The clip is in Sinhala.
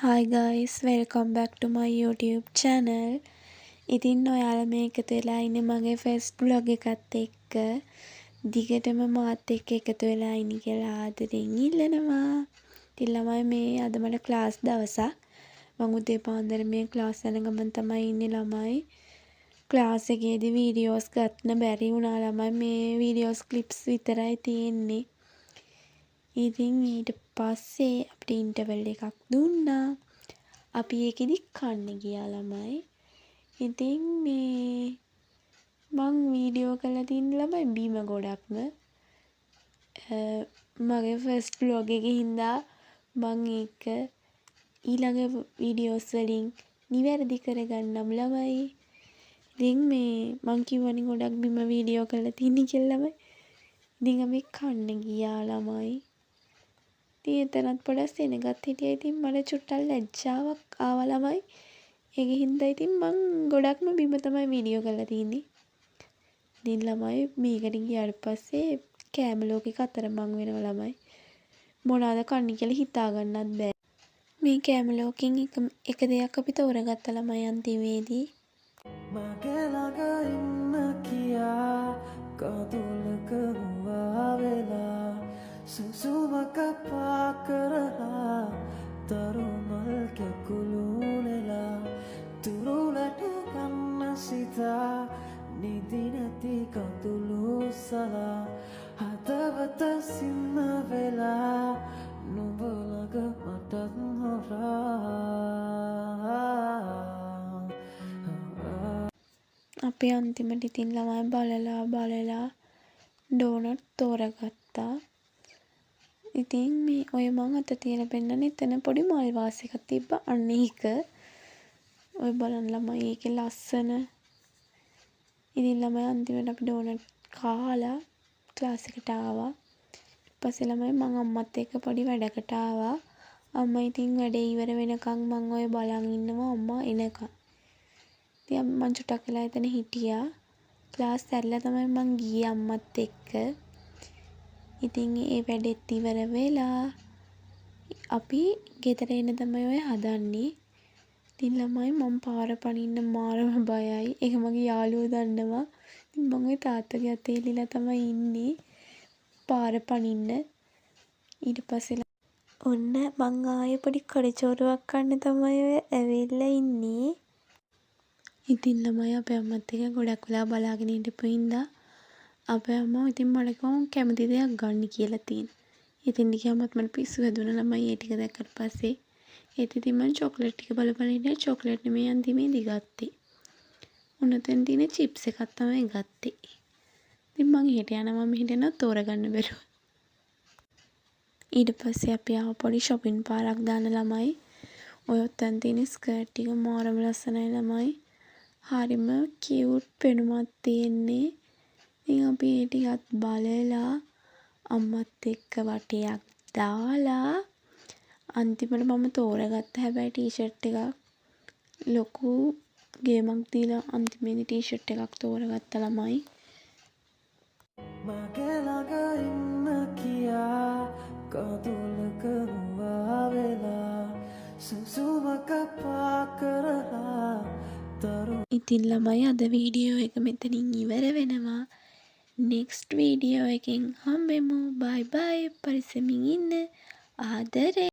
Hi guys, welcome back to my YouTube channel. ඉතින් ඔයාලා මේ එකතු වෙලා ඉන්නේ මගේ first vlog එකත් එක්ක. දිගටම මාත් එක්ක එකතු වෙලා ඉන්න කියලා ආදරෙන් ඉල්ලනවා. ඉතින් ළමයි මේ අද මට ක්ලාස් දවසක්. මම උදේ පාන්දර මේ ක්ලාස් යන ගමන් තමයි ඉන්නේ ළමයි. ක්ලාස් එකේදී වීඩියෝස් ගන්න බැරි වුණා ළමයි. මේ වීඩියෝස් ක්ලිප්ස් විතරයි තියෙන්නේ. ඉතින් ඊට පස්සේ අපිට ඉන්ටර්වල් එකක් දුන්නා. අපි ඒකෙදි කන්න ගියා ළමයි. ඉතින් මේ මං වීඩියෝ කරලා තියෙන ළමයි බීම ගොඩක්ම. මගේ ෆස්ට් vlog එකේ හින්දා මං ඒක ඊළඟ වීඩියෝස් වලින් නිවැරදි කරගන්නම් ළමයි. ඉතින් මේ මං කිව්වනේ ගොඩක් බීම වීඩියෝ කරලා තියෙන කියලා ළමයි. ඉතින් අපි කන්න ගියා ළමයි. ඉතින් එතනත් පොඩක් සෙනගත් හිටියා. ඉතින් මට චුට්ටක් ලැජ්ජාවක් ආවා ළමයි. ඒකෙ හින්දා ඉතින් මං ගොඩක්ම බිම තමයි වීඩියෝ කරලා තින්නේ. ඉතින් ළමයි මේකට ගියාට පස්සේ කෑම ලෝකෙක අතරමං වෙනවා ළමයි. මොනවාද කන්නේ කියලා හිතා ගන්නත් බෑ. මේ කෑම ලෝකෙන් එක දෙයක් අපි තෝරගත්තා ළමයි අන්තිමේදී. මගේ ළඟ ඉන්න කියා කඳුලක මුවාවෙලා සුසුමක පා කරලා තරුමල් කැකුළුනෙලා තුරුලට ගන්න සිතා නිදි නැති කඳුළු සලා හදවත සින්න වෙලා නුඹ ළඟ මටත් හොරා අපි අන්තිමට ඉතින් ළමයි බලලා ඩෝනට් තෝරගත්තා. ඉතින් මේ ඔය මං අත තියලා පෙන්නන්නේ එතන පොඩි මල් වාස් එකක් තිබ්බා අන්න ඒක. ඔය බලන්න ළමයි ඒකේ ලස්සන. ඉතින් ළමයි අන්තිමට අපි ඩෝනට් කාලා ක්ලාස් එකට ආවා. ඊට පස්සේ ළමයි මං අම්මත් එක්ක පොඩි වැඩකට ආවා. අම්මා ඉතින් වැඩේ ඉවර වෙනකන් මං ඔය බලන් ඉන්නවා අම්මා එනකන්. ඉතින් මං චුට්ටක් වෙලා එතන හිටියා. ක්ලාස් ඇරලා තමයි මං ගියේ අම්මත් එක්ක. ඉතින් ඒ වැඩෙත් ඉවර වෙලා අපි ගෙදර එන්න තමයි ඔය හදන්නේ. ඉතින් ළමයි මම පාර පනින්න මාරම බයයි. ඒක මගේ යාළුවෝ දන්නවා. ඉතින් මම ওই තාත්තගේ අතේ එලිලා තමයි ඉන්නේ පාර පනින්න. ඊට පස්සේ ඔන්න මං ආයේ පොඩි කඩචෝරුවක් කන්න තමයි ඔය ඇවිල්ලා ඉන්නේ. ඉතින් ළමයි අපේ අම්මත් එක්ක ගොඩක් වෙලා බලාගෙන හිටපු හින්දා අපේ අම්මා ඉතින් මට කිව්වා කැමති දෙයක් ගන්න කියලා තියෙන. ඉතින් ගියාමත් මට පිස්සු හැදුණා ළමයි ඒ ටික දැක්කට පස්සේ. ඒත් ඉතින් මම චොක්ලට් ටික බල හිටියා. චොක්ලට් නෙමෙයි අන්තිමේදී ගත්තේ. උනතෙන් තියෙන චිප්ස් එකක් තමයි ගත්තේ. ඉතින් මං එහෙට යනවා මෙහෙට යනවා තෝරගන්න බැරුව. ඊට පස්සේ අපි ආව පොඩි shopping පාරක් දාන ළමයි. ඔය ඔතන තියෙන ස්කර්ට් ටික මාරම ලස්සනයි ළමයි. හරිම කියුට් පෙනුමක් තියෙන්නේ. ඉතින් අපි ඒ ටිකත් බලලා අම්මත් එක්ක වටයක් දාලා අන්තිමට මම තෝරගත්ත හැබැයි ටී-ෂර්ට් එකක් ලොකු ගේමක් දීලා අන්තිමේදී ටී-ෂර්ට් එකක් තෝරගත්ත ළමයි. මගේ ළඟ ඉන්න කියා කඳුලක මුවාවෙලා සුසුමක පා කරලා ඉතින් ළමයි අද වීඩියෝ එක මෙතනින් ඉවර වෙනවා. next වීඩියෝ එකෙන් හම්බෙමු. bye bye. පරිස්සමින් ඉන්න. ආදරේ.